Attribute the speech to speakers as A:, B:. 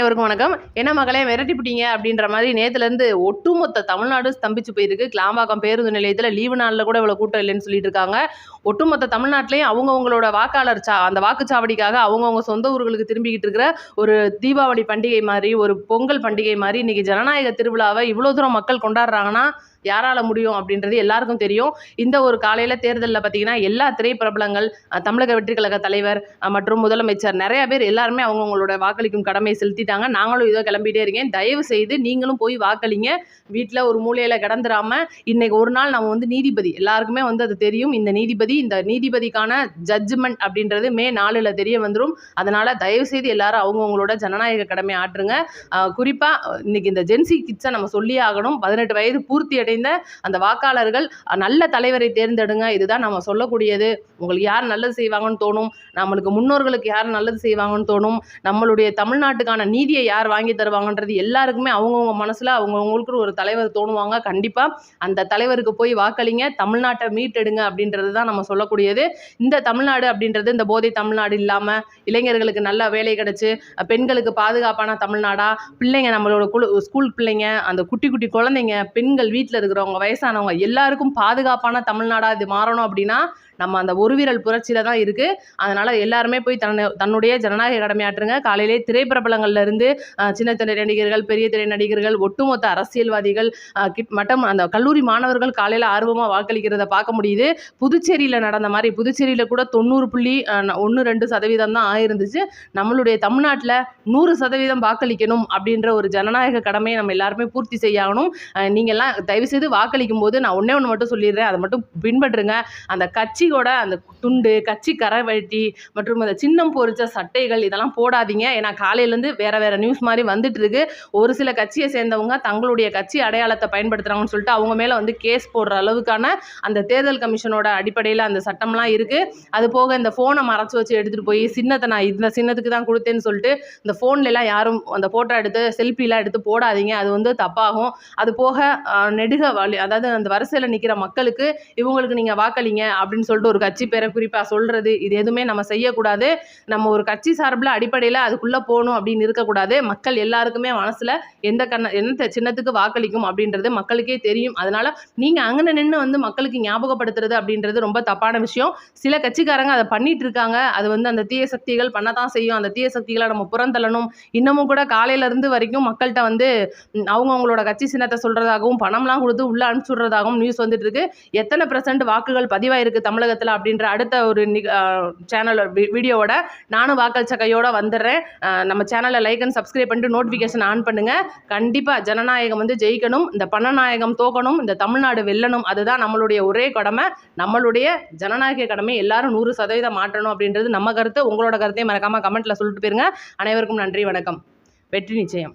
A: அனைவருக்கும் வணக்கம். என்ன மகளே விரட்டிப்பிட்டீங்க அப்படின்ற மாதிரி நேற்றுலேருந்து ஒட்டுமொத்த தமிழ்நாடு ஸ்தம்பிச்சு போயிருக்கு. கிளாம்பாக்கம் பேருந்து நிலையத்தில் லீவு நாளில் கூட இவ்வளோ கூட்டம் இல்லைன்னு சொல்லிட்டு இருக்காங்க. ஒட்டுமொத்த தமிழ்நாட்டிலையும் அவங்கவுங்களோட வாக்காளர் அந்த வாக்குச்சாவடிக்காக அவங்கவுங்க சொந்த ஊர்களுக்கு திரும்பிக்கிட்டு இருக்கிற ஒரு தீபாவளி பண்டிகை மாதிரி, ஒரு பொங்கல் பண்டிகை மாதிரி இன்னைக்கு ஜனநாயக திருவிழாவை இவ்வளோ தூரம் மக்கள் கொண்டாடுறாங்கன்னா யாரால முடியும் அப்படின்றது எல்லாருக்கும் தெரியும். இந்த ஒரு காலையில் தேர்தலில் பார்த்தீங்கன்னா எல்லா திரைப்பிரபலங்கள், தமிழக வெற்றி கழக தலைவர் மற்றும் முதலமைச்சர் நிறைய பேர் எல்லாருமே அவங்கவுங்களோட வாக்களிக்கும் கடமையை செலுத்திட்டாங்க. நாங்களும் இதோ கிளம்பிட்டே இருக்கேன். தயவு செய்து நீங்களும் போய் வாக்களிங்க. வீட்டில் ஒரு மூலையில் கிடந்துடாம இன்னைக்கு ஒரு நாள் நம்ம நீதிபதி எல்லாருக்குமே அது தெரியும். இந்த நீதிபதிக்கான ஜட்ஜ்மெண்ட் அப்படின்றது மே 4 தெரிய வந்துடும். அதனால தயவு செய்து எல்லாரும் அவங்கவுங்களோட ஜனநாயக கடமை ஆற்றுங்க. குறிப்பாக இன்னைக்கு இந்த ஜென்சி கிட்ஸை நம்ம சொல்லியே ஆகணும். 18 வயது பூர்த்தி அடைந்த அந்த வாக்காளர்கள் நல்ல தலைவரை தேர்ந்தெடுங்க. இதுதான் நம்ம சொல்லக்கூடியது. உங்களுக்கு யார் நல்லது செய்வாங்கன்னு தோணும், நம்மளுக்கு முன்னோர்களுக்கு யார் நல்லது செய்வாங்கன்னு தோணும், நம்மளுடைய தமிழ்நாட்டுக்கான நீதியை யார் வாங்கி தருவாங்கன்றது எல்லாருக்குமே அவங்கவுங்க மனசுல அவங்கவுங்களுக்கு ஒரு தலைவர் தோணுவாங்க. கண்டிப்பா அந்த தலைவருக்கு போய் வாக்களிங்க, தமிழ்நாட்டை மீட்டெடுங்க அப்படின்றது தான் நம்ம சொல்லக்கூடியது. இந்த தமிழ்நாடு அப்படின்றது இந்த போதை தமிழ்நாடு இல்லாம இளைஞர்களுக்கு நல்ல வேலை கிடைச்சு, பெண்களுக்கு பாதுகாப்பான தமிழ்நாடா, பிள்ளைங்க நம்மளோட ஸ்கூல் பிள்ளைங்க, அந்த குட்டி குட்டி குழந்தைங்க, பெண்கள், வீட்டில் இருக்கிறவங்க, வயசானவங்க எல்லாருக்கும் பாதுகாப்பான தமிழ்நாடா இது மாறணும் அப்படின்னா நம்ம அந்த ஒரு வீரல் புரட்சியில தான் இருக்கு. அதனால எல்லாருமே போய் தன்னுடைய ஜனநாயக கடமையாற்றுங்க. காலையிலே திரைப்பிரபலங்கள்ல இருந்து சின்ன திரை நடிகர்கள், பெரிய திரை நடிகர்கள், ஒட்டுமொத்த அரசியல்வாதிகள் மற்றும் அந்த கல்லூரி மாணவர்கள் காலையில ஆர்வமா வாக்களிக்கிறத பார்க்க முடியுது. புதுச்சேரியில நடந்த மாதிரி, புதுச்சேரியில கூட 90.12% தான் ஆயிருந்துச்சு. நம்மளுடைய தமிழ்நாட்டில் 100% வாக்களிக்கணும் அப்படின்ற ஒரு ஜனநாயக கடமையை நம்ம எல்லாருமே பூர்த்தி செய்யணும். நீங்கள்லாம் தயவுசெய்து வாக்களிக்கும் போது நான் ஒன்னே ஒன்று மட்டும் சொல்லிடுறேன், அதை மட்டும் பின்பற்றுங்க. அந்த கட்சியோட அந்த துண்டு, கட்சி கரவெட்டி மற்றும் அந்த சின்னம் பொறிச்ச சட்டைகள் இதெல்லாம் போடாதீங்க. ஏன்னா காலையிலேருந்து வேற நியூஸ் மாதிரி வந்துட்டு இருக்கு. ஒரு சில கட்சியை சேர்ந்தவங்க தங்களுடைய கட்சி அடையாளத்தை பயன்படுத்துறாங்கன்னு சொல்லிட்டு அவங்க மேல கேஸ் போடுற அளவுக்கான அந்த தேர்தல் கமிஷனோட அடிப்படையில் அந்த சட்டம்லாம் இருக்கு. அது போக இந்த போனை மறைச்சு வச்சு எடுத்துட்டு போய் சின்னத்தை நான் இந்த சின்னத்துக்கு தான் கொடுத்தேன்னு சொல்லிட்டு இந்த போன்ல எல்லாம் யாரும் அந்த போட்டோ எடுத்து செல்ஃபிலாம் எடுத்து போடாதீங்க. அது தப்பாகும். அது போக நெடுக வழி, அதாவது அந்த வரிசையில் நிற்கிற மக்களுக்கு இவங்களுக்கு நீங்க வாக்களிங்க அப்படின்னு சொல்லிட்டு ஒரு கட்சி பேரை குறிப்பாக சொல்றது, இது எதுவுமே நம்ம செய்யக்கூடாது. நம்ம ஒரு கட்சி சார்பில் அடிப்படையில் அதுக்குள்ளே போகணும் அப்படின்னு இருக்கக்கூடாது. மக்கள் எல்லாருக்குமே மனசில் எந்த சின்னத்துக்கு வாக்களிக்கும் அப்படின்றது மக்களுக்கே தெரியும். அதனால நீங்கள் அங்கே நின்று மக்களுக்கு ஞாபகப்படுத்துறது அப்படின்றது ரொம்ப தப்பான விஷயம். சில கட்சிக்காரங்க அதை பண்ணிட்டு இருக்காங்க. அது அந்த தீய சக்திகள் பண்ணத்தான் செய்யும். அந்த தீய சக்திகளை நம்ம புறந்தள்ளணும். இன்னமும் கூட காலையிலேருந்து வரைக்கும் மக்கள்கிட்ட அவங்கவுங்களோட கட்சி சின்னத்தை சொல்றதாகவும் பணம்லாம் கொடுத்து உள்ள அனுப்பிச்சுடுறதாகவும் நியூஸ் வந்துட்டு இருக்கு. எத்தனை % வாக்குகள் பதிவாயிருக்கு தமிழகத்தில் அப்படின்ற அடுத்த ஒரு சேனல் வீடியோவோட நானும் வாக்களிச்ச கையோட வந்துடுறேன். நம்ம சேனலை லைக் அண்ட் சப்ஸ்கிரைப் பண்ணிட்டு நோட்டிஃபிகேஷன் ஆன் பண்ணுங்க. கண்டிப்பாக ஜனநாயகம் ஜெயிக்கணும், இந்த பணநாயகம் தோக்கணும், இந்த தமிழ்நாடு வெல்லணும். அதுதான் நம்மளுடைய ஒரே கடமை. நம்மளுடைய ஜனநாயக கடமை எல்லாரும் 100% மாற்றணும் அப்படின்றது நம்ம கருத்து. உங்களோட கருத்தையும் மறக்காம கமெண்ட்ல சொல்லிட்டு போயிருங்க. அனைவருக்கும் நன்றி, வணக்கம். வெற்றி நிச்சயம்.